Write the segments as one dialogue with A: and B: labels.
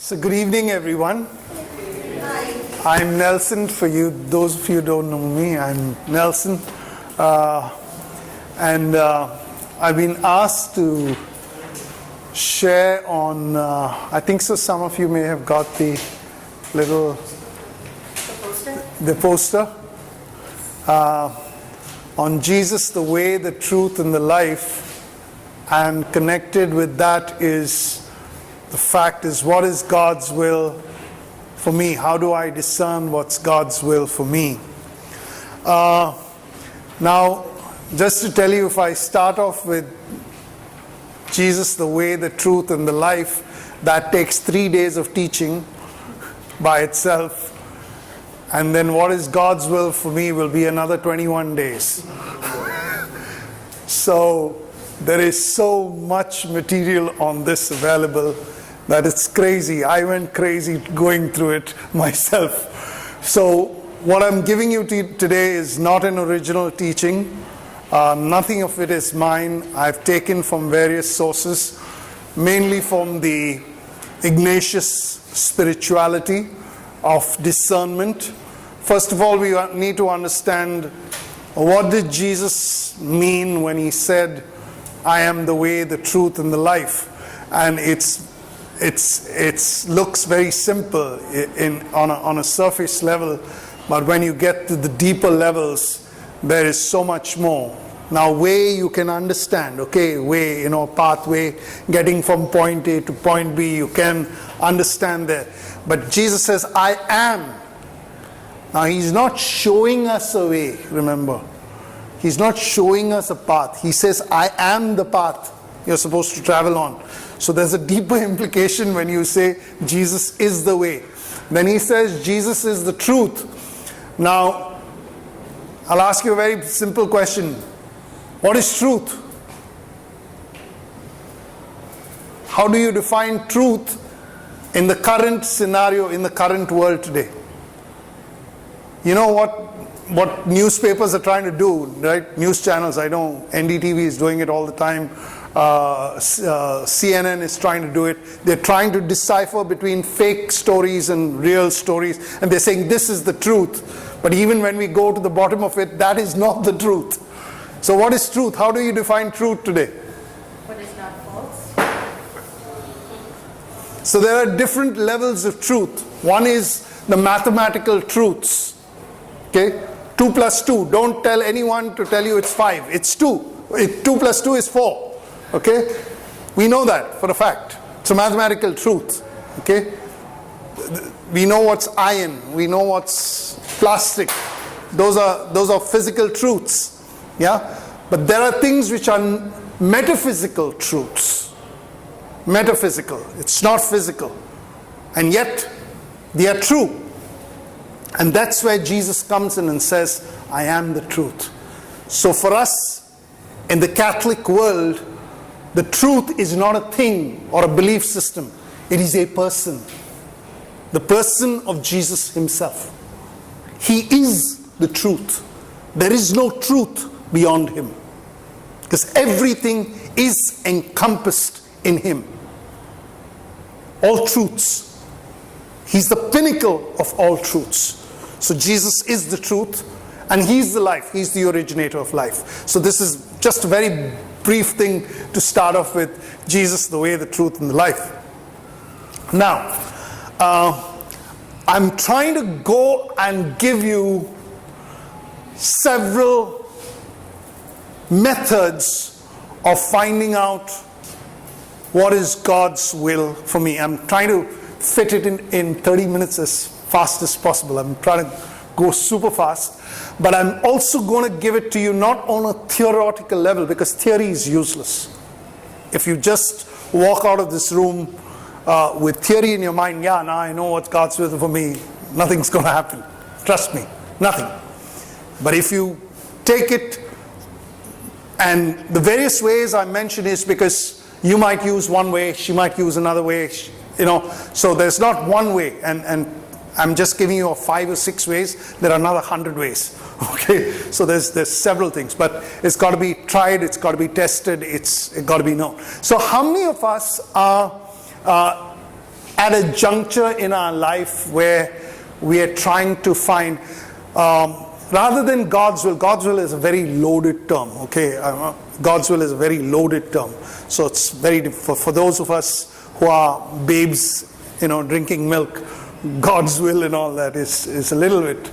A: So good evening, everyone. I'm Nelson. For you, those of you who don't know me, I'm Nelson. And I've been asked to share on, I think so some of you may have got the little, the poster, on Jesus, the way, the truth, and the life. And connected with that is, the fact is, what is God's will for me? How do I discern what's God's will for me? Now, just to tell you, if I start off with Jesus, the way, the truth, and the life, that takes 3 days of teaching by itself. And then what is God's will for me will be another 21 days. So there is so much material on this available that it's crazy. I went crazy going through it myself. So what I'm giving you today is not an original teaching. Nothing of it is mine. I've taken from various sources, mainly from the Ignatius spirituality of discernment. First of all, we need to understand, what did Jesus mean when he said, I am the way, the truth, and the life? And it looks very simple on a surface level, but when you get to the deeper levels, there is so much more. Now, way you can understand, okay, way, pathway, getting from point A to point B, you can understand that. But Jesus says, I am. Now, he's not showing us a way, remember. He's not showing us a path. He says, I am the path you're supposed to travel on. So there's a deeper implication when you say Jesus is the way. Then he says Jesus is the truth. Now, I'll ask you a very simple question. What is truth? How do you define truth in the current scenario, in the current world today? You know what newspapers are trying to do, right? News channels, I know NDTV is doing it all the time. CNN is trying to do it. They're trying to decipher between fake stories and real stories. And they're saying this is the truth. But even when we go to the bottom of it, that is not the truth. So what is truth? How do you define truth today?
B: What is not false?
A: So there are different levels of truth. One is the mathematical truths. Okay? 2 plus 2. Don't tell anyone to tell you it's 5. It's 2. 2 plus 2 is 4. Okay? We know that for a fact. It's a mathematical truth. Okay? We know what's iron. We know what's plastic. Those are physical truths. Yeah? But there are things which are metaphysical truths. Metaphysical. It's not physical. And yet, they are true. And that's where Jesus comes in and says, I am the truth. So for us, in the Catholic world, the truth is not a thing or a belief system. It is a person. The person of Jesus himself. He is the truth. There is no truth beyond him. Because everything is encompassed in him. All truths. He's the pinnacle of all truths. So Jesus is the truth, and he's the life. He's the originator of life. So this is just a very brief thing to start off with. Jesus, the way, the truth, and the life. Now, I'm trying to go and give you several methods of finding out what is God's will for me. I'm trying to fit it in 30 minutes as fast as possible. I'm trying to go super fast. But I'm also going to give it to you not on a theoretical level, because theory is useless. If you just walk out of this room with theory in your mind, now I know what God's will for me, nothing's going to happen. Trust me, nothing. But if you take it, and the various ways I mention is because you might use one way, she might use another way, so there's not one way, and I'm just giving you 5 or 6 ways. There are another 100 ways. Okay, so there's several things, but it's got to be tried, it's got to be tested, it's got to be known. So how many of us are at a juncture in our life where we are trying to find, rather than God's will is a very loaded term, okay? God's will is a very loaded term. So it's very, for those of us who are babes, drinking milk, God's will and all that is a little bit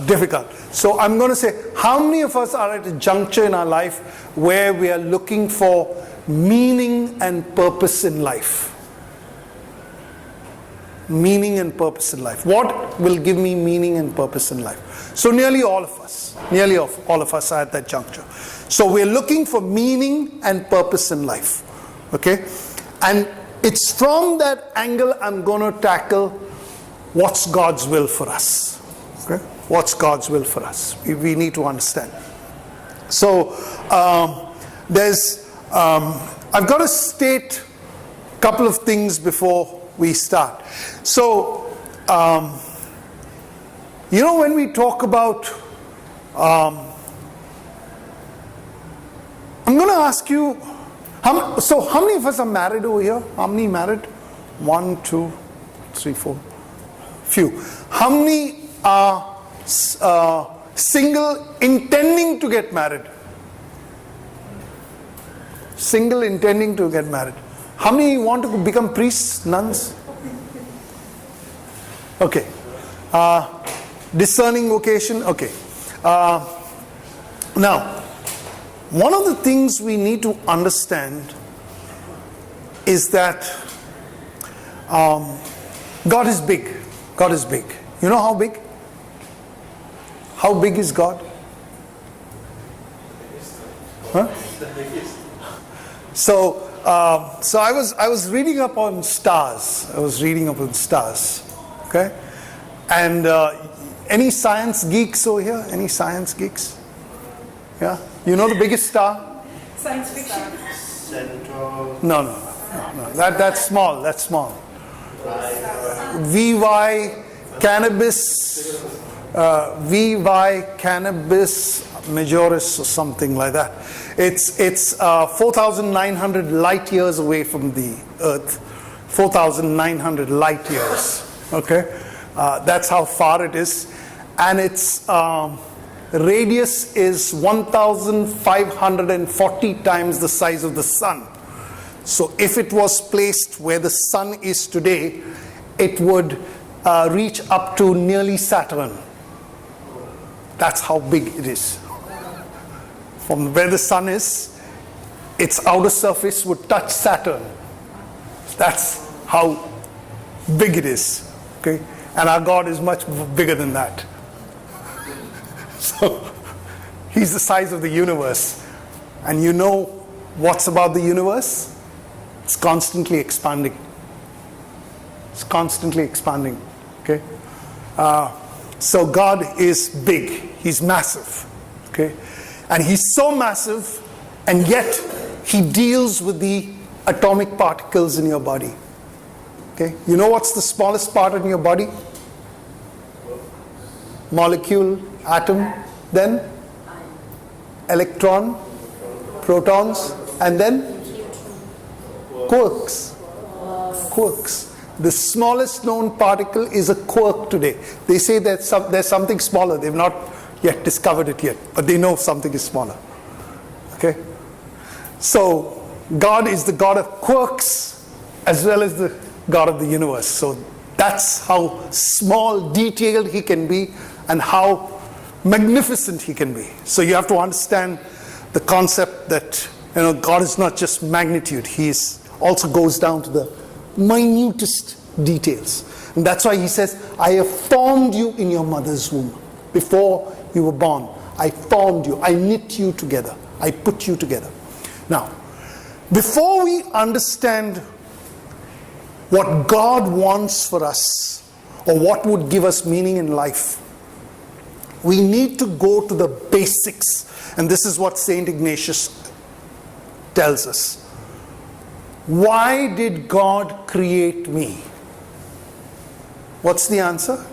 A: difficult. So I'm going to say, how many of us are at a juncture in our life where we are looking for meaning and purpose in life? Meaning and purpose in life. What will give me meaning and purpose in life? So nearly all of us are at that juncture. So we're looking for meaning and purpose in life. Okay? And it's from that angle I'm going to tackle what's God's will for us. Okay? What's God's will for us? We need to understand. So I've got to state a couple of things before we start. So, when we talk about, I'm going to ask you, how many of us are married over here? How many married? 1, 2, 3, 4. Few. How many are single intending to get married? Single intending to get married. How many want to become priests, nuns? Okay. Discerning vocation? Okay. Now, one of the things we need to understand is that God is big. God is big. You know how big? How big is God? Huh? So I was reading up on stars. Okay, and any science geeks over here? Any science geeks? Yeah, you know the biggest star?
B: Science fiction.
A: No. That's small. That's small. VY Cannabis Majoris or something like that. It's 4,900 light years away from the Earth. 4,900 light years. Okay, that's how far it is, and its radius is 1,540 times the size of the sun. So if it was placed where the sun is today, it would reach up to nearly Saturn. That's how big it is. From where the sun is, its outer surface would touch Saturn. That's how big it is. Okay? And our God is much bigger than that. So, He's the size of the universe. And you know what's about the universe? It's constantly expanding. It's constantly expanding. Okay? So God is big. He's massive. Okay? And He's so massive, and yet He deals with the atomic particles in your body. Okay? You know what's the smallest part in your body? Molecule, atom, then electron, protons, and then quarks. Quarks. The smallest known particle is a quark today. They say that there's something smaller. They've not yet discovered it yet, but they know something is smaller. Okay? So God is the God of quarks as well as the God of the universe. So that's how small, detailed He can be, and how magnificent He can be. So you have to understand the concept that God is not just magnitude. He also goes down to the minutest details. And that's why He says, I have formed you in your mother's womb. Before you were born, I formed you. I knit you together. I put you together. Now, before we understand what God wants for us, or what would give us meaning in life, we need to go to the basics. And this is what St. Ignatius tells us. Why did God create me? What's the answer?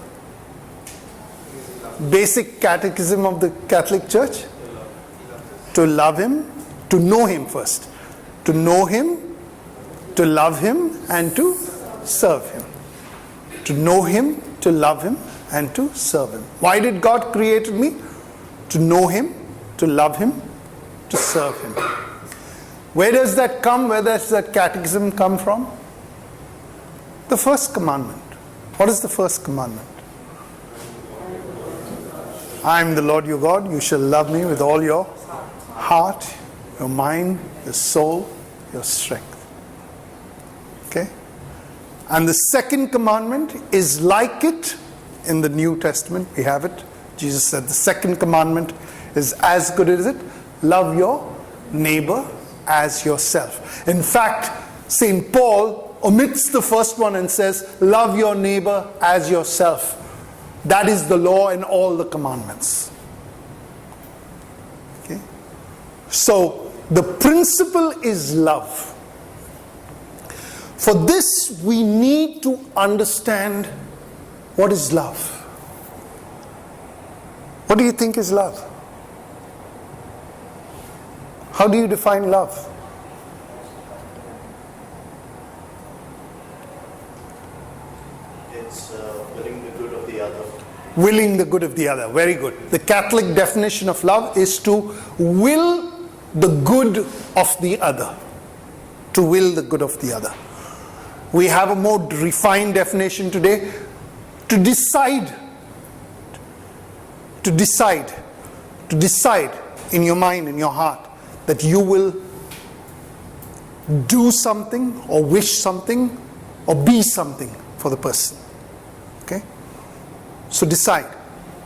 A: Basic catechism of the Catholic Church? To love Him, to know Him first. To know Him, to love Him, and to serve Him. To know Him, to love Him, and to serve Him. Why did God create me? To know Him, to love Him, to serve Him. Where does that come? Where does that catechism come from? The first commandment. What is the first commandment? I am the Lord your God. You shall love me with all your heart, your mind, your soul, your strength. Okay? And the second commandment is like it in the New Testament. We have it. Jesus said the second commandment is as good as it. Love your neighbor as yourself. In fact, St. Paul omits the first one and says, love your neighbor as yourself. That is the law and all the commandments. Okay? So, the principle is love. For this, we need to understand what is love. What do you think is love? How do you define love?
C: It's willing the good of the other.
A: Willing the good of the other. Very good. The Catholic definition of love is to will the good of the other. To will the good of the other. We have a more refined definition today. To decide. To decide. To decide in your mind, in your heart, that you will do something or wish something or be something for the person. Okay? So decide.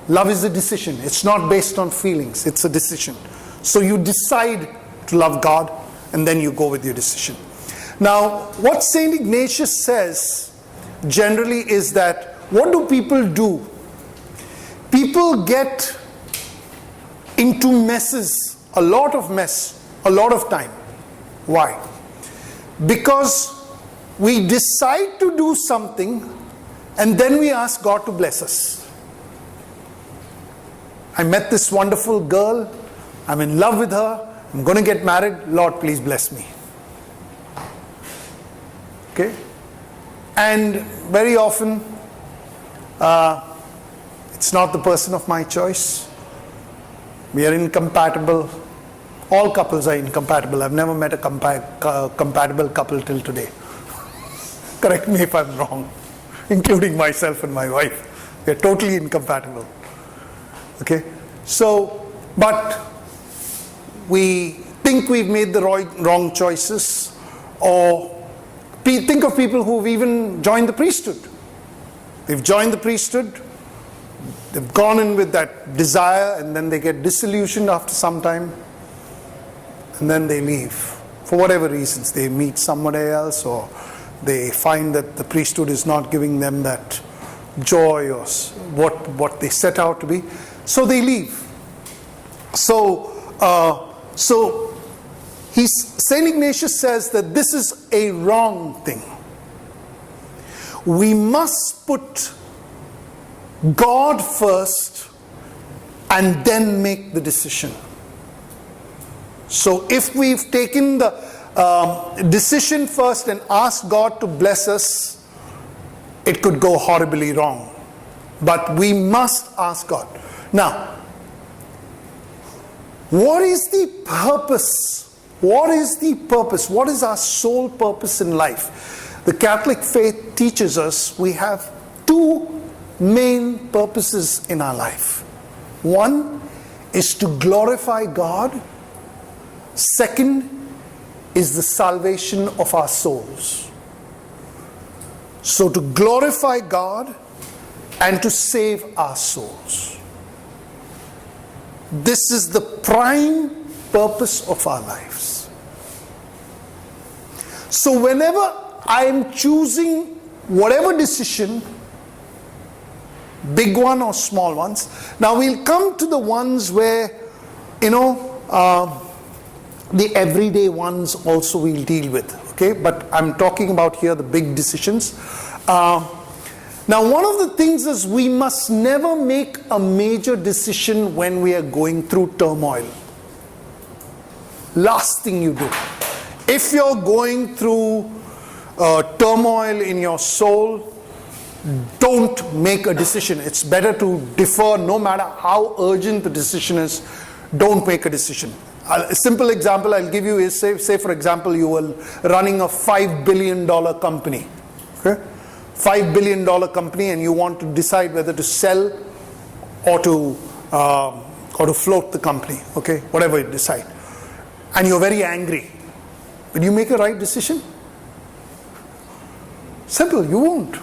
A: Love is a decision. It's not based on feelings. It's a decision. So you decide to love God and then you go with your decision. Now, what St. Ignatius says generally is that what do people do? People get into messes, a lot of mess, a lot of time. Why? Because we decide to do something and then we ask God to bless us. I met this wonderful girl. I'm in love with her. I'm going to get married. Lord, please bless me. Okay? And very often, it's not the person of my choice. We are incompatible. All couples are incompatible. I've never met a compatible couple till today. Correct me if I'm wrong. Including myself and my wife. We are totally incompatible. Okay? So, but we think we've made the wrong choices, or think of people who've even joined the priesthood. They've joined the priesthood, they've gone in with that desire, and then they get disillusioned after some time, and then they leave. For whatever reasons, they meet somebody else, or they find that the priesthood is not giving them that joy or what they set out to be. So they leave. So St. Ignatius says that this is a wrong thing. We must put God first and then make the decision. So if we've taken the decision first and asked God to bless us, it could go horribly wrong. But we must ask God. Now, what is the purpose? What is the purpose? What is our sole purpose in life? The Catholic faith teaches us we have two main purposes in our life. One is to glorify God. Second is the salvation of our souls. So to glorify God and to save our souls. This is the prime purpose of our lives. So whenever I am choosing whatever decision, big one or small ones, now we'll come to the ones where, the everyday ones also we'll deal with. Okay, but I'm talking about here the big decisions. Now, one of the things is we must never make a major decision when we are going through turmoil. Last thing you do. If you're going through turmoil in your soul, don't make a decision. It's better to defer, no matter how urgent the decision is. Don't make a decision. A simple example I'll give you is, say for example, you were running a $5 billion company. Okay? $5 billion company, and you want to decide whether to sell or to float the company. Okay? Whatever you decide. And you're very angry. Will you make a right decision? Simple, you won't.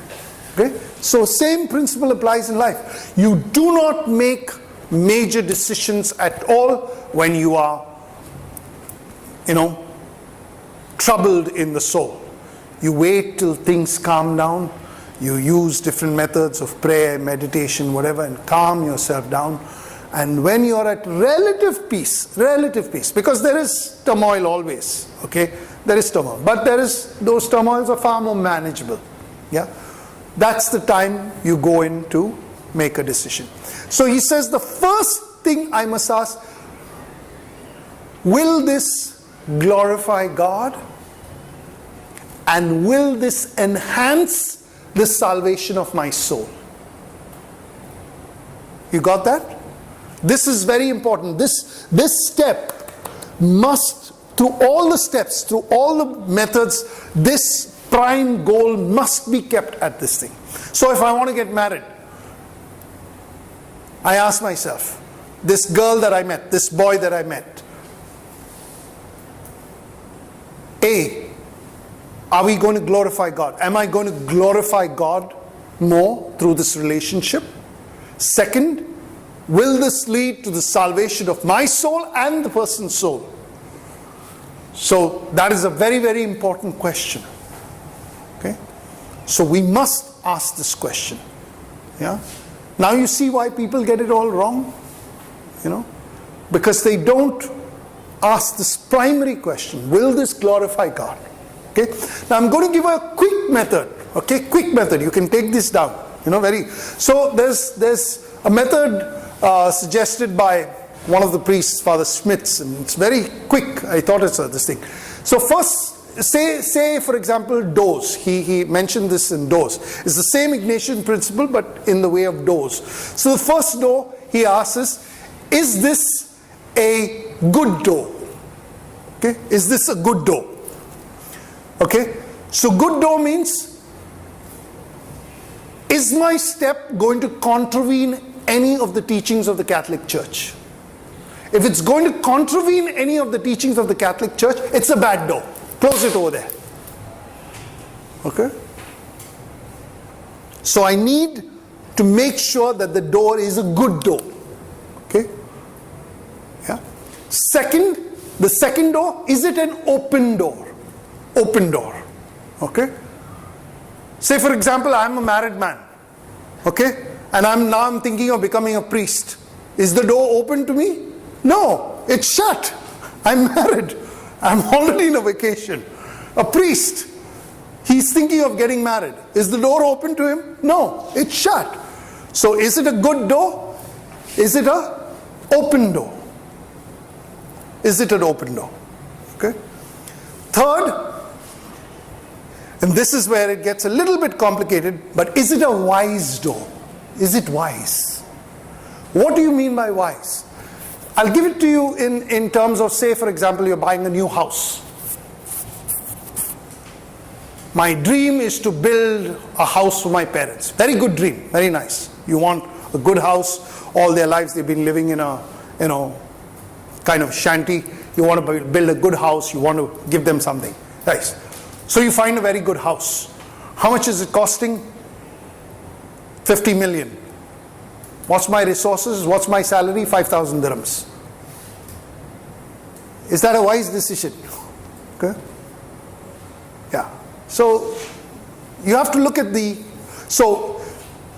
A: Okay? So same principle applies in life. You do not make major decisions at all when you are, troubled in the soul. You wait till things calm down. You use different methods of prayer, meditation, whatever, and calm yourself down. And when you are at relative peace, because there is turmoil always, okay? There is turmoil, but those turmoils are far more manageable. Yeah, that's the time you go in to make a decision. So he says, the first thing I must ask, will this glorify God? And will this enhance the salvation of my soul? You got that? This is very important. This step must, through all the steps, through all the methods, this prime goal must be kept at this thing. So if I want to get married, I ask myself, this girl that I met, this boy that I met, are we going to glorify God? Am I going to glorify God more through this relationship? Second, will this lead to the salvation of my soul and the person's soul? So that is a very, very important question. Okay? So we must ask this question. Yeah? Now you see why people get it all wrong? Because they don't ask this primary question, will this glorify God? Okay? Now I'm going to give a quick method. Okay? Quick method. You can take this down. So there's a method suggested by one of the priests, Father Smiths, and it's very quick. I thought it's this thing. So first, say for example, doors. He mentioned this in doors. It's the same Ignatian principle, but in the way of doors. So the first door he asks is this a good door? Okay, is this a good door? Okay, so good door means, is my step going to contravene any of the teachings of the Catholic Church? If it's going to contravene any of the teachings of the Catholic Church, it's a bad door. Close it over there. Okay? So I need to make sure that the door is a good door. Okay? Yeah. Second, the second door, is it an open door? Open door. Okay? Say for example, I'm a married man. Okay? And I'm thinking of becoming a priest. Is the door open to me? No, it's shut. I'm married. I'm already in a vacation. A priest, he's thinking of getting married. Is the door open to him? No, it's shut. So is it a good door? Is it an open door? Is it an open door? Okay. Third, and this is where it gets a little bit complicated, but is it a wise door? Is it wise? What do you mean by wise? I'll give it to you in terms of, say for example, you're buying a new house. My dream is to build a house for my parents. Very good dream, very nice. You want a good house. All their lives they've been living in a, kind of shanty. You want to build a good house. You want to give them something. Nice. So you find a very good house. How much is it costing? 50 million. What's my resources? What's my salary? 5,000 dirhams. Is that a wise decision? Okay. Yeah. So you have to look at so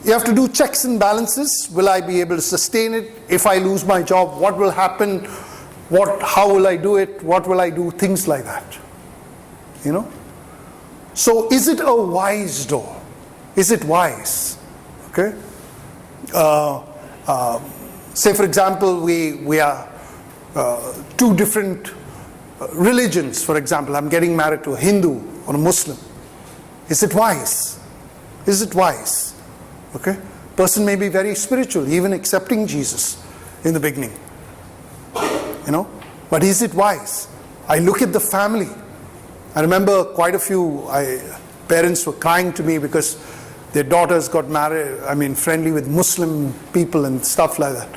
A: you have to do checks and balances. Will I be able to sustain it? If I lose my job, what will happen? How will I do it? What will I do? Things like that. So is it a wise door? Is it wise? Okay. Say for example, we are two different religions. For example, I'm getting married to a Hindu or a Muslim. Is it wise? Is it wise? Okay? Person may be very spiritual, even accepting Jesus in the beginning. But is it wise? I look at the family. I remember quite a few parents were crying to me because their daughters got married, friendly with Muslim people and stuff like that.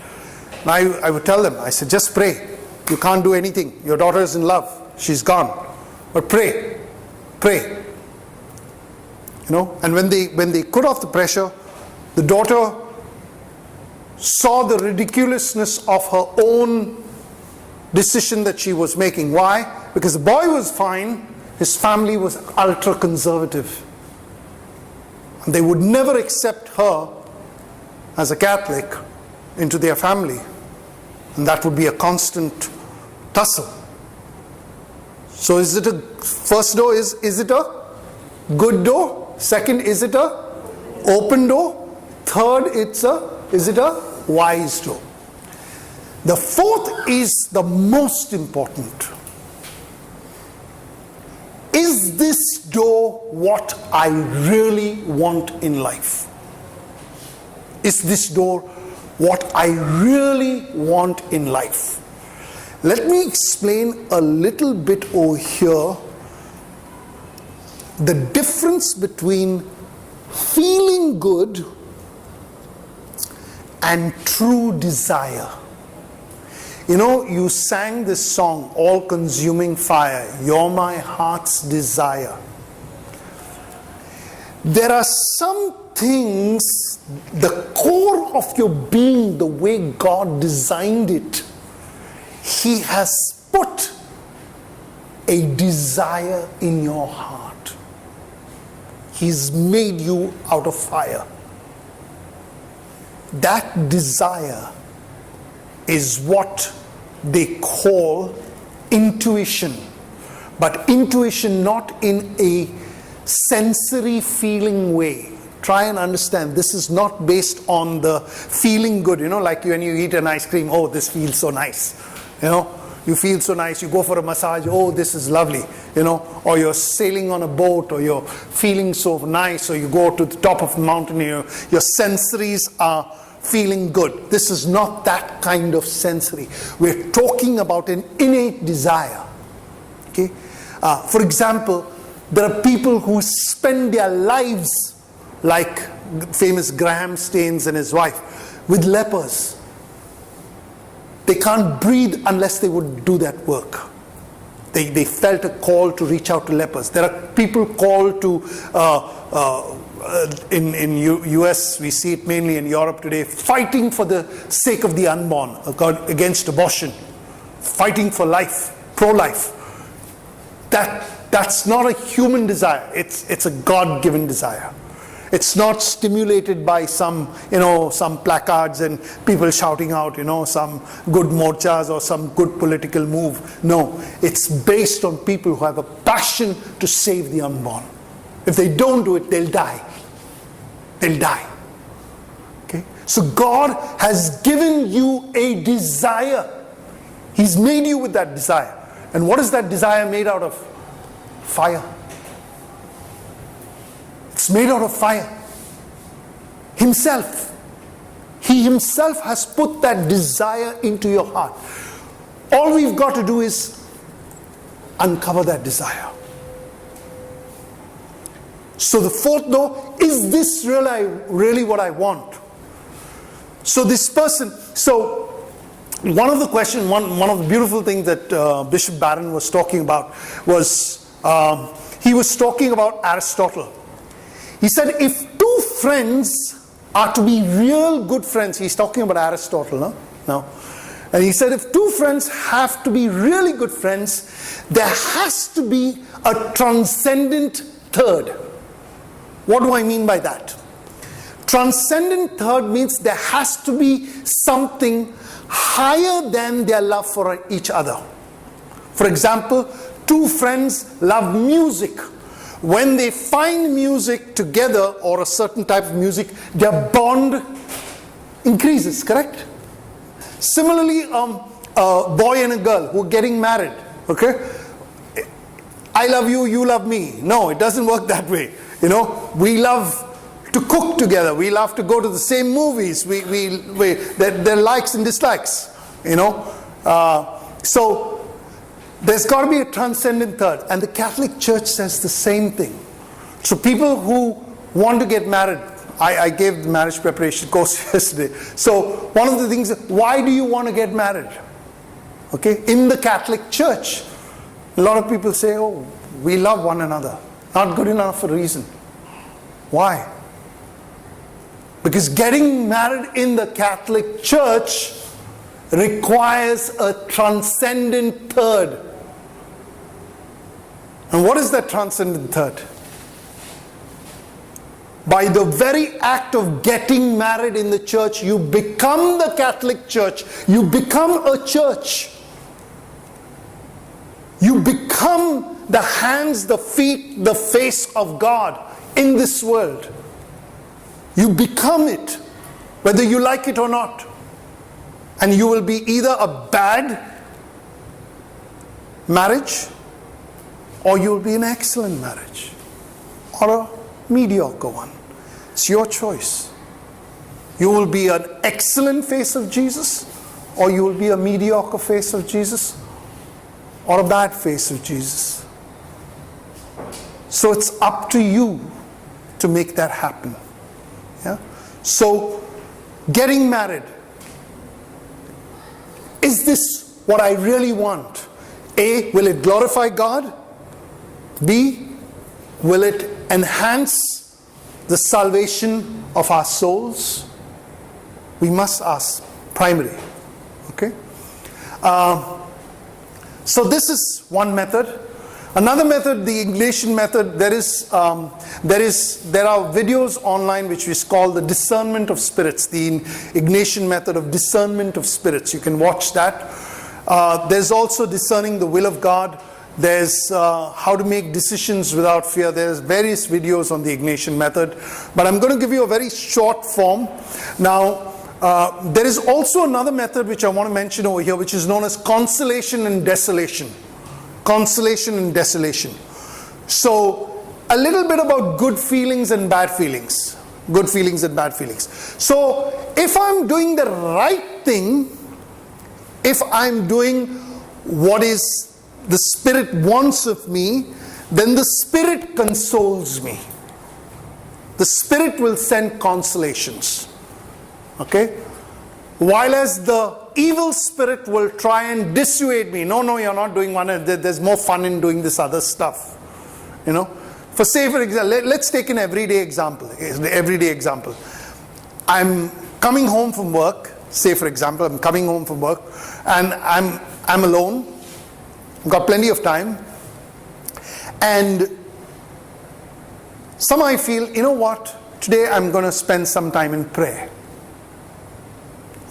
A: And I would tell them, I said, just pray. You can't do anything. Your daughter is in love. She's gone. But pray. Pray. And when they cut off the pressure, the daughter saw the ridiculousness of her own decision that she was making. Why? Because the boy was fine, his family was ultra conservative. And they would never accept her as a Catholic into their family. And that would be a constant tussle. So first door, is it a good door? Second, is it a open door? Third, is it a wise door? The fourth is the most important. Is this door what I really want in life? Is this door what I really want in life? Let me explain a little bit over here the difference between feeling good and true desire. You sang this song, All Consuming Fire, You're My Heart's Desire. There are some things, the core of your being, the way God designed it, He has put a desire in your heart. He's made you out of fire. That desire is what they call intuition. But intuition not in a sensory feeling way. Try and understand, this is not based on the feeling good. Like when you eat an ice cream, oh, this feels so nice. You feel so nice, you go for a massage, oh, this is lovely. Or you're sailing on a boat, or you're feeling so nice, or you go to the top of the mountain, your sensories are feeling good. This is not that kind of sensory. We're talking about an innate desire. Okay? For example, there are people who spend their lives, like famous Graham Staines and his wife, with lepers. They can't breathe unless they would do that work. They felt a call to reach out to lepers. There are people called to in US, we see it mainly in Europe today, fighting for the sake of the unborn, against abortion, fighting for life, pro-life. That's not a human desire. It's a God-given desire. It's not stimulated by some placards and people shouting out, some good morchas or some good political move. No, it's based on people who have a passion to save the unborn. If they don't do it, they'll die. They'll die. Okay? So God has given you a desire. He's made you with that desire. And what is that desire made out of? Fire. It's made out of fire. Himself. He Himself has put that desire into your heart. All we've got to do is uncover that desire. So the fourth door, is this really what I want? So this person, one of the questions, one of the beautiful things that Bishop Barron was talking about was, he was talking about Aristotle. He said, if two friends are to be real good friends, he's talking about Aristotle, no? And he said, if two friends have to be really good friends, there has to be a transcendent third. What do I mean by that? Transcendent third means there has to be something higher than their love for each other. For example, two friends love music. When they find music together, or a certain type of music, their bond increases, correct? Similarly, a boy and a girl who are getting married, okay? I love you, you love me. No, it doesn't work that way. We love to cook together. We love to go to the same movies. There are likes and dislikes, you know. So there's got to be a transcendent third. And the Catholic Church says the same thing. So people who want to get married, I gave the marriage preparation course yesterday. So one of the things, why do you want to get married? Okay, in the Catholic Church, a lot of people say, oh, we love one another. Not good enough for a reason. Why? Because getting married in the Catholic Church requires a transcendent third. And what is that transcendent third? By the very act of getting married in the church, you become the Catholic Church. You become a church. You become the hands, the feet, the face of God in this world. You become it, whether you like it or not. And you will be either a bad marriage, or you will be an excellent marriage, or a mediocre one. It's your choice. You will be an excellent face of Jesus, or you will be a mediocre face of Jesus, or a bad face of Jesus. So it's up to you to make that happen. Yeah? So, getting married. Is this what I really want? A, will it glorify God? B, will it enhance the salvation of our souls? We must ask, primary. Okay? So this is one method. Another method, the Ignatian method, there are videos online which is called the Discernment of Spirits, the Ignatian method of discernment of spirits. You can watch that. There's also discerning the will of God. There's how to make decisions without fear. There's various videos on the Ignatian method. But I'm going to give you a very short form. Now, there is also another method which I want to mention over here, which is known as consolation and desolation. Consolation and desolation. So, a little bit about good feelings and bad feelings. Good feelings and bad feelings. So, if I'm doing the right thing, if I'm doing what is the Spirit wants of me, then the Spirit consoles me. The Spirit will send consolations. Okay? While as the evil spirit will try and dissuade me. No, you're not doing one. There's more fun in doing this other stuff. You know? For example, let's take an everyday example. I'm coming home from work. Say for example, I'm coming home from work and I'm alone. I've got plenty of time. And somehow I feel, you know what? Today I'm going to spend some time in prayer.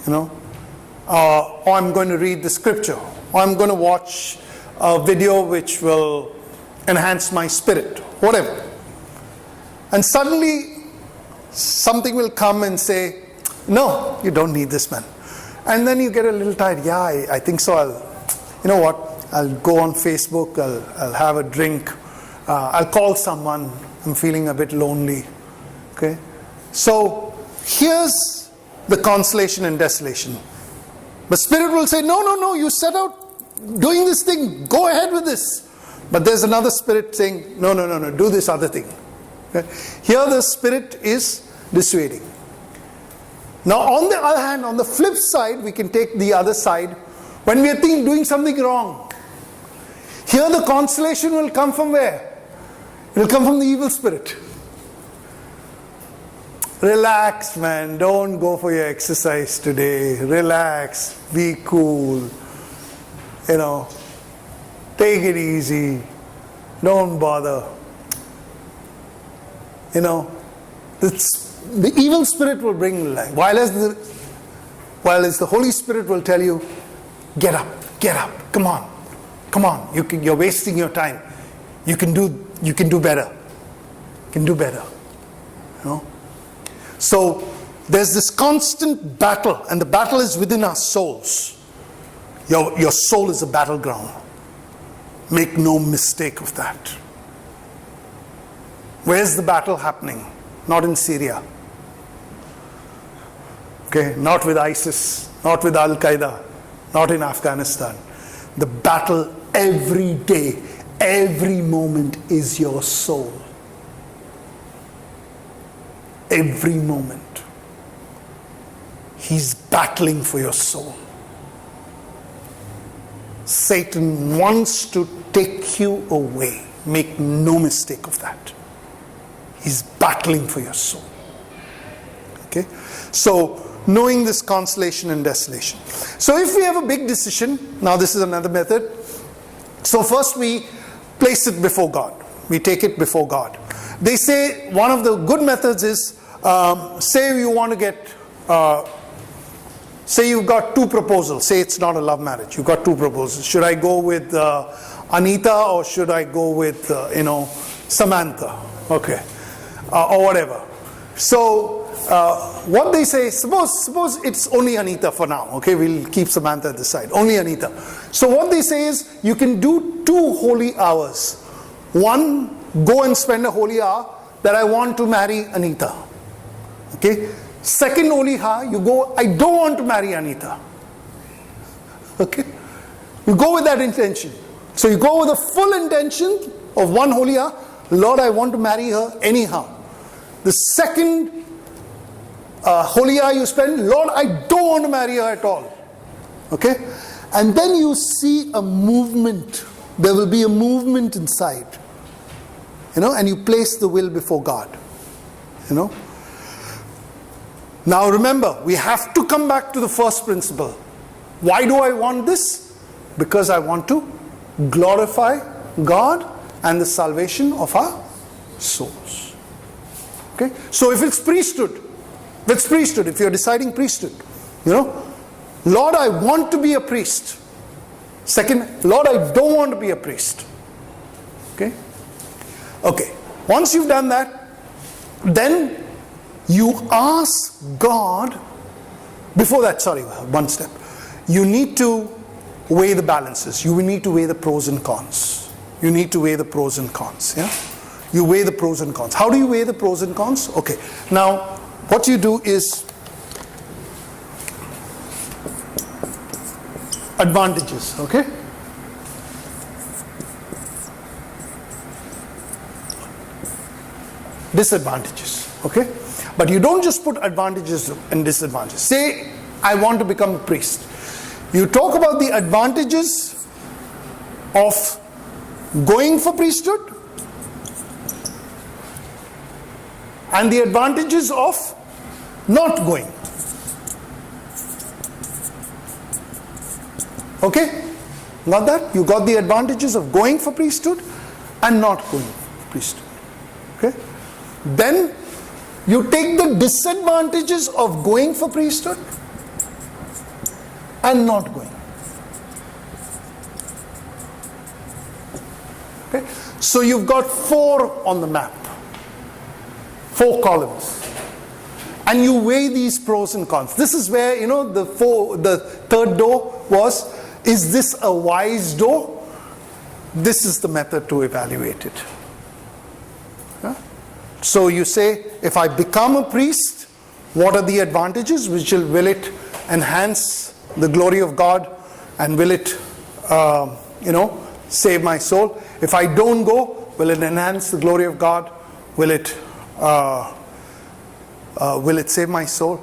A: You know? Or I'm going to read the scripture. Or I'm going to watch a video which will enhance my spirit. Whatever. And suddenly something will come and say, no, you don't need this, man. And then you get a little tired. Yeah, I think so. You know what? I'll go on Facebook. I'll have a drink. I'll call someone. I'm feeling a bit lonely. Okay? So here's the consolation and desolation. The Spirit will say, no, you set out doing this thing. Go ahead with this. But there's another Spirit saying, no, do this other thing. Okay? Here the Spirit is dissuading. Now on the other hand, on the flip side, we can take the other side. When we are doing something wrong, here the consolation will come from where? It will come from the evil spirit. Relax, man. Don't go for your exercise today. Relax. Be cool. You know, take it easy. Don't bother. You know, the evil spirit will bring life. While as the Holy Spirit will tell you, get up, come on. You're wasting your time. You can do better. You can do better. You know? So there's this constant battle, and the battle is within our souls. Your soul is a battleground. Make no mistake of that. Where's the battle happening? not in Syria. Okay, not with ISIS, not with Al Qaeda, not in Afghanistan. The battle every day, every moment is your soul. Every moment. He's battling for your soul. Satan wants to take you away. Make no mistake of that. He's battling for your soul. Okay? So, knowing this consolation and desolation. So if we have a big decision, now this is another method. So first we place it before God. We take it before God. They say one of the good methods is, say you want to get, say you've got two proposals. Say it's not a love marriage. You've got two proposals. Should I go with Anita or should I go with, Samantha? Okay. Or whatever. So, what they say, suppose it's only Anita for now. Okay, we'll keep Samantha at the side. Only Anita. So what they say is, you can do 2 holy hours. One, go and spend a holy hour that I want to marry Anita. Okay. Second holy hour, you go, I don't want to marry Anita. Okay. You go with that intention. So you go with the full intention of 1 holy hour. Lord, I want to marry her anyhow. The second holy hour you spend, Lord, I don't want to marry her at all. Okay? And then you see a movement. There will be a movement inside. And you place the will before God. Now remember, we have to come back to the first principle. Why do I want this? Because I want to glorify God and the salvation of our souls. Okay? So if it's priesthood, if you're deciding priesthood, Lord, I want to be a priest. Second, Lord, I don't want to be a priest. Okay? Okay. Once you've done that, then you ask God, before that, one step. You need to weigh the balances. You will need to weigh the pros and cons. You need to weigh the pros and cons. Yeah? You weigh the pros and cons. How do you weigh the pros and cons? Okay. Now, what you do is advantages, okay? Disadvantages, okay? But you don't just put advantages and disadvantages. Say, I want to become a priest. You talk about the advantages of going for priesthood and the advantages of not going. Okay? Got that? You got the advantages of going for priesthood and not going for priesthood. Okay? Then you take the disadvantages of going for priesthood and not going. Okay? So you've got 4 on the map. 4 columns. And you weigh these pros and cons. This is where, the third door was, is this a wise door? This is the method to evaluate it. Yeah? So you say, if I become a priest, what are the advantages? Will it enhance the glory of God? And will it, save my soul? If I don't go, will it enhance the glory of God? Will it save my soul?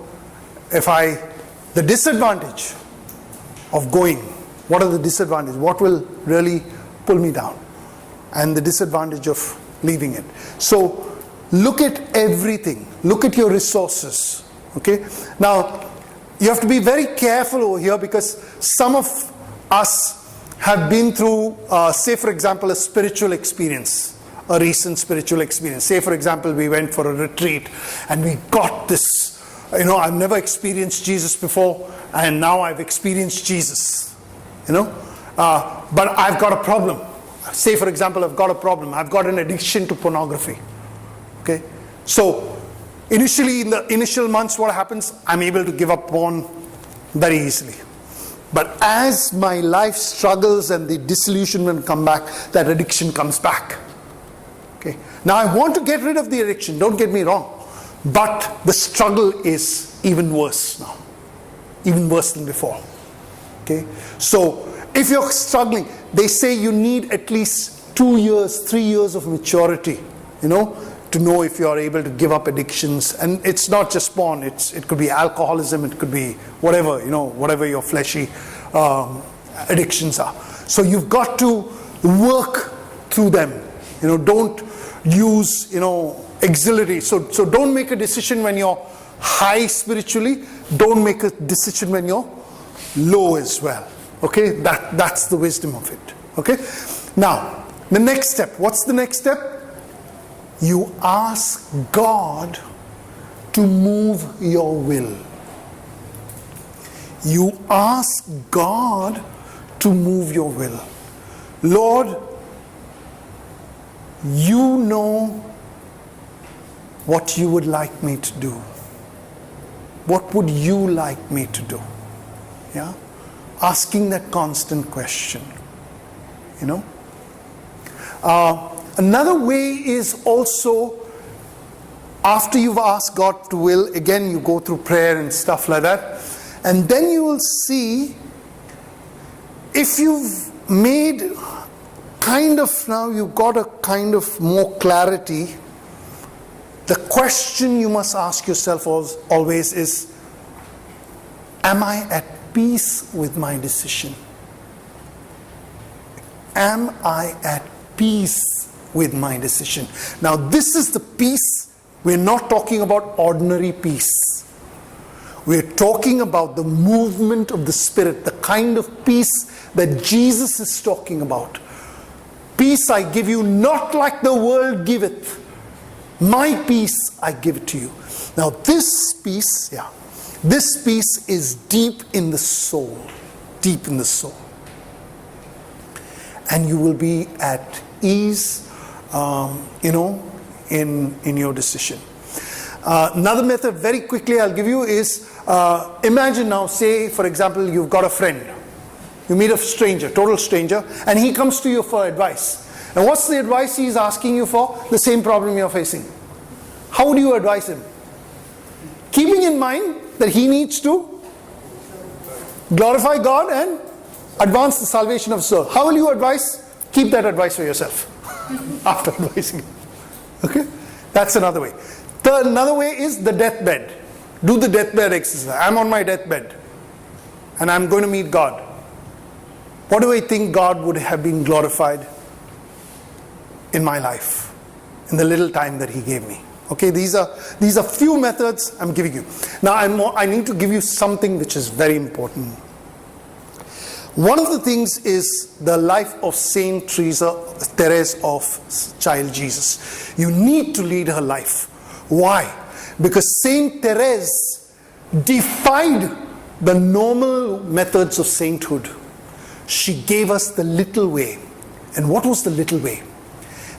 A: The disadvantage of going, what are the disadvantages? What will really pull me down? And the disadvantage of leaving it. So look at everything. Look at your resources. Okay? Now, you have to be very careful over here, because some of us have been through, say for example, a spiritual experience. A recent spiritual experience. Say for example, we went for a retreat and we got this, I've never experienced Jesus before, and now I've experienced Jesus. But I've got a problem. Say for example, I've got a problem. I've got an addiction to pornography. Okay? So initially, in the initial months, what happens? I'm able to give up porn very easily. But as my life struggles and the disillusionment come back, that addiction comes back. Okay. Now I want to get rid of the addiction, don't get me wrong. But the struggle is even worse now. Even worse than before. Okay? So, if you're struggling, they say you need at least 2 years, 3 years of maturity, to know if you're able to give up addictions. And it's not just porn, it could be alcoholism, it could be whatever, whatever your fleshy addictions are. So you've got to work through them. Don't use, auxiliary. So don't make a decision when you're high spiritually. Don't make a decision when you're low as well. Okay, that's the wisdom of it. Okay, now the next step. What's the next step? You ask God to move your will. You ask God to move your will. Lord, you know what you would like me to do. What would you like me to do? Yeah? Asking that constant question. Another way is also, after you've asked God to will, again you go through prayer and stuff like that, and then you will see if you've made now you've got a kind of more clarity. The question you must ask yourself always is, am I at peace with my decision? Am I at peace with my decision? Now this is the peace. We're not talking about ordinary peace. We're talking about the movement of the Spirit, the kind of peace that Jesus is talking about. Peace I give you, not like the world giveth. My peace I give to you. Now this peace is deep in the soul. Deep in the soul. And you will be at ease, in your decision. Another method, very quickly I'll give you, is imagine now, say for example, you've got a friend. You meet a stranger, total stranger, and he comes to you for advice. And what's the advice he's asking you for? The same problem you're facing. How would you advise him? Keeping in mind that he needs to glorify God and advance the salvation of his soul. How will you advise? Keep that advice for yourself after advising him. Okay? That's another way. Another way is the deathbed. Do the deathbed exercise. I'm on my deathbed and I'm going to meet God. What do I think God would have been glorified in my life, in the little time that He gave me? Okay, these are few methods I'm giving you. Now I need to give you something which is very important. One of the things is the life of Saint Therese of Child Jesus. You need to lead her life. Why? Because Saint Therese defied the normal methods of sainthood. She gave us the little way. And what was the little way?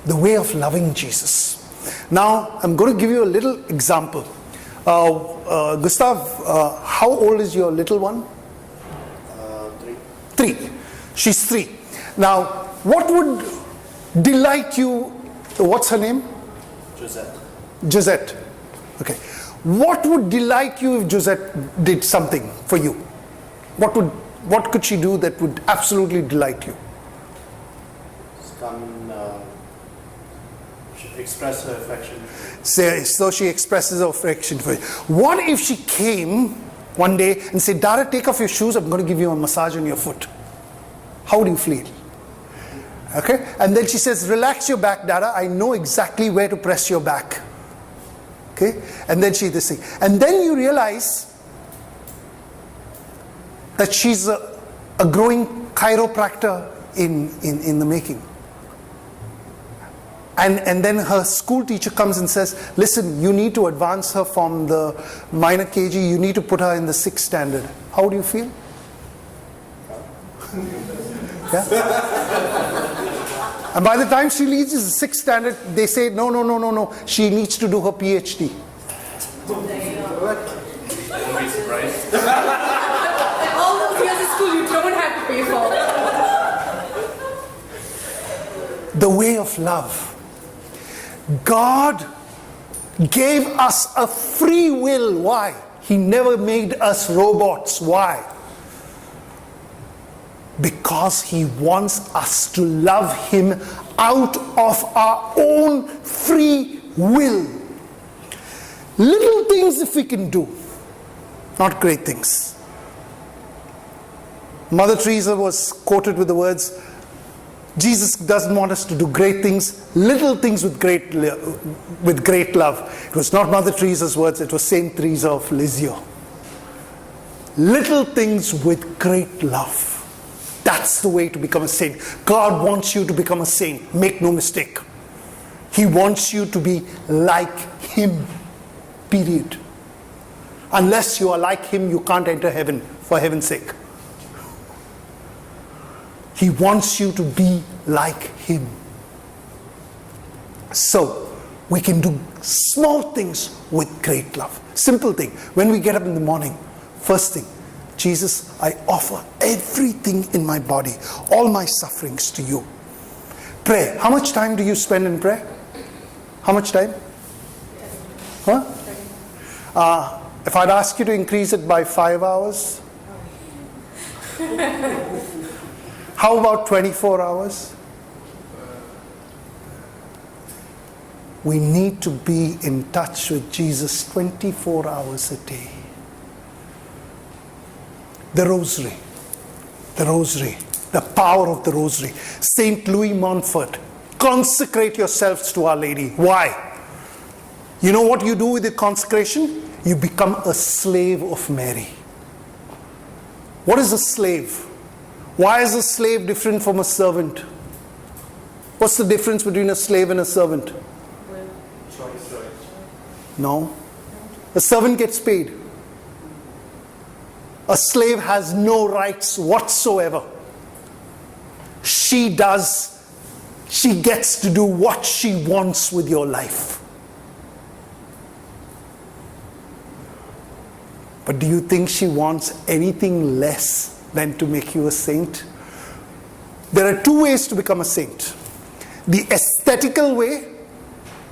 A: The way of loving Jesus. Now, I'm going to give you a little example. Gustav, how old is your little one? 3. She's 3. Now, what would delight you? What's her name? Josette. Okay. What would delight you if Josette did something for you? What could she do that would absolutely delight you?
C: Express her affection.
A: So she expresses her affection for you. What if she came one day and said, Dara, take off your shoes, I'm going to give you a massage on your foot. How would you feel? Okay? And then she says, relax your back, Dara, I know exactly where to press your back. Okay? And then this thing. And then you realize that she's a growing chiropractor in the making. And then her school teacher comes and says, listen, you need to advance her from the minor KG, you need to put her in the 6th standard. How do you feel? Yeah? And by the time she reaches the 6th standard, they say, no, she needs to do her PhD.
B: All those years of school you don't have to pay for.
A: The way of love. God gave us a free will. Why? He never made us robots. Why? Because He wants us to love Him out of our own free will. Little things if we can do, not great things. Mother Teresa was quoted with the words, Jesus doesn't want us to do great things, little things with great love. It was not Mother Teresa's words, it was Saint Teresa of Lisieux. Little things with great love. That's the way to become a saint. God wants you to become a saint. Make no mistake. He wants you to be like Him. Period. Unless you are like Him, you can't enter heaven, for heaven's sake. He wants you to be like Him. So, we can do small things with great love. Simple thing. When we get up in the morning, first thing, Jesus, I offer everything in my body, all my sufferings to you. Pray. How much time do you spend in prayer? How much time? Huh? If I'd ask you to increase it by 5 hours? How about 24 hours? We need to be in touch with Jesus 24 hours a day. The rosary, the power of the rosary. Saint Louis Montfort, consecrate yourselves to Our Lady. Why? You know what you do with the consecration? You become a slave of Mary. What is a slave? Why is a slave different from a servant? What's the difference between a slave and a servant? No. A servant gets paid. A slave has no rights whatsoever. She gets to do what she wants with your life. But do you think she wants anything less than to make you a saint? There are two ways to become a saint. The aesthetical way.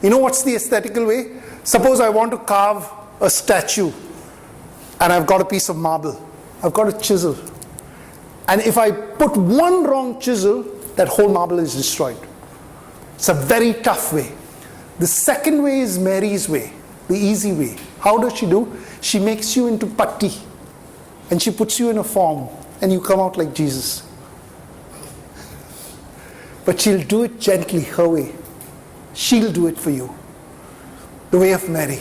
A: You know what's the aesthetical way? Suppose I want to carve a statue and I've got a piece of marble. I've got a chisel. And if I put one wrong chisel, that whole marble is destroyed. It's a very tough way. The second way is Mary's way, the easy way. How does she do? She makes you into putty. And she puts you in a form. And you come out like Jesus. But she'll do it gently, her way. She'll do it for you. The way of Mary.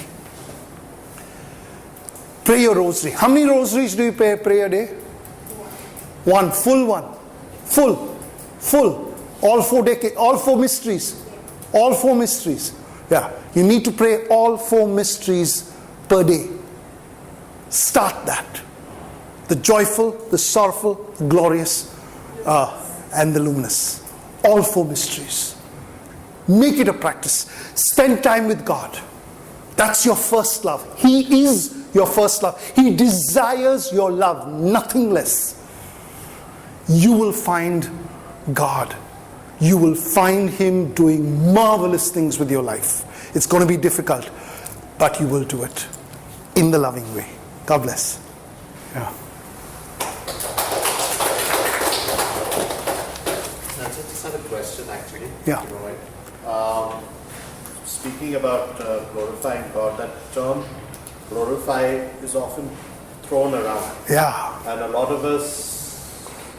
A: Pray your rosary. How many rosaries do you pray a day? One. Full one. Full. All 4 decades, all 4 mysteries. All 4 mysteries. Yeah. You need to pray all 4 mysteries per day. Start that. The joyful, the sorrowful, the glorious, and the luminous. All 4 mysteries. Make it a practice. Spend time with God. That's your first love. He is your first love. He desires your love, nothing less. You will find God. You will find Him doing marvelous things with your life. It's going to be difficult, but you will do it in the loving way. God bless. Yeah.
C: I just had a question actually.
A: Yeah.
C: You know, right? Speaking about glorifying God, that term glorify is often thrown around.
A: Yeah.
C: And a lot of us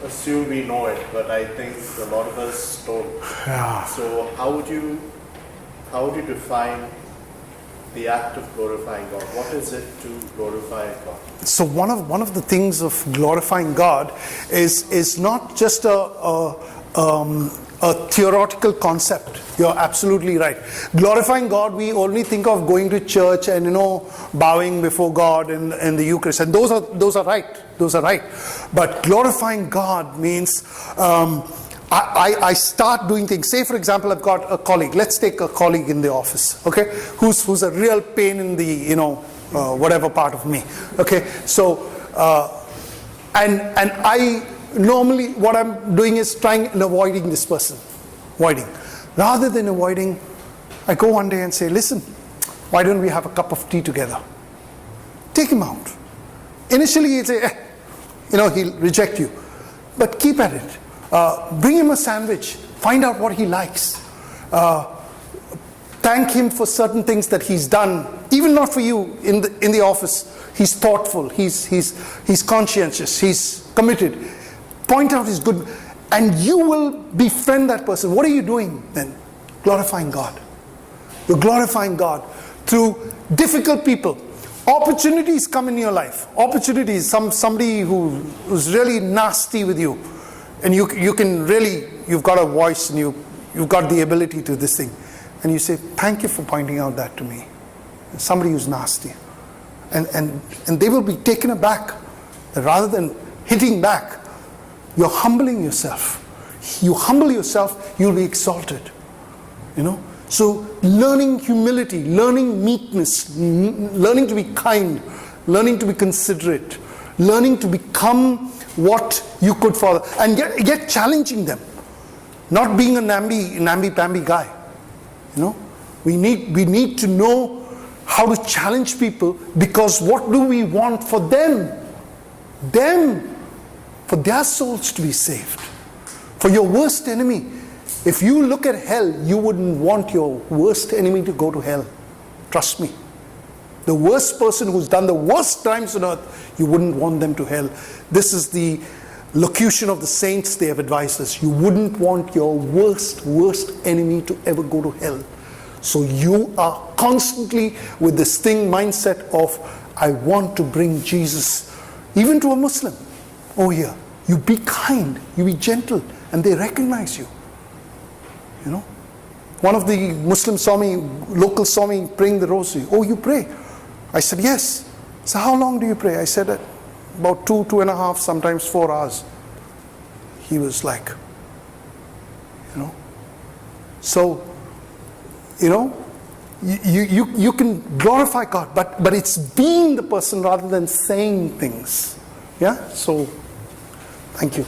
C: assume we know it, but I think a lot of us don't.
A: Yeah.
C: So how would you define the act of glorifying God? What is it to glorify God?
A: So one of the things of glorifying God is not just a theoretical concept. You're absolutely right. Glorifying God, we only think of going to church and bowing before God in the Eucharist, and those are right. Those are right. But glorifying God means I start doing things. Say, for example, I've got a colleague. Let's take a colleague in the office, okay, who's a real pain in the whatever part of me, okay. So and I normally what I'm doing is trying and avoiding this person, rather than avoiding. I go one day and say, listen, Why don't we have a cup of tea together? Take him out. Initially he'll say, he'll reject you. But keep at it. Bring him a sandwich. Find out what he likes. Thank him for certain things that he's done, even not for you in the office. He's thoughtful, he's conscientious, he's committed. Point out his good, and you will befriend that person. What are you doing then? Glorifying God. You're glorifying God through difficult people. Opportunities come in your life. Opportunities, somebody who's really nasty with you, and you can really, you've got a voice and you've got the ability to this thing. And you say, thank you for pointing out that to me. Somebody who's nasty. And they will be taken aback. That rather than hitting back, you're humbling yourself. You humble yourself, you'll be exalted. So learning humility, learning meekness, learning to be kind, learning to be considerate, learning to become what you could for, and yet challenging them. Not being a namby-pamby guy. We need to know how to challenge people, because what do we want for them? For their souls to be saved. For your worst enemy. If you look at hell, you wouldn't want your worst enemy to go to hell. Trust me. The worst person who's done the worst crimes on earth, you wouldn't want them to hell. This is the locution of the saints. They have advised us. You wouldn't want your worst enemy to ever go to hell. So you are constantly with this mindset of, I want to bring Jesus, even to a Muslim. Oh here, you be kind, you be gentle, and they recognize you. One of the Muslims locals saw me praying the rosary. Oh, you pray? I said, yes. So how long do you pray? I said, about 2.5, sometimes 4 hours. He was like, So, you can glorify God, but it's being the person rather than saying things. Yeah? So, thank you.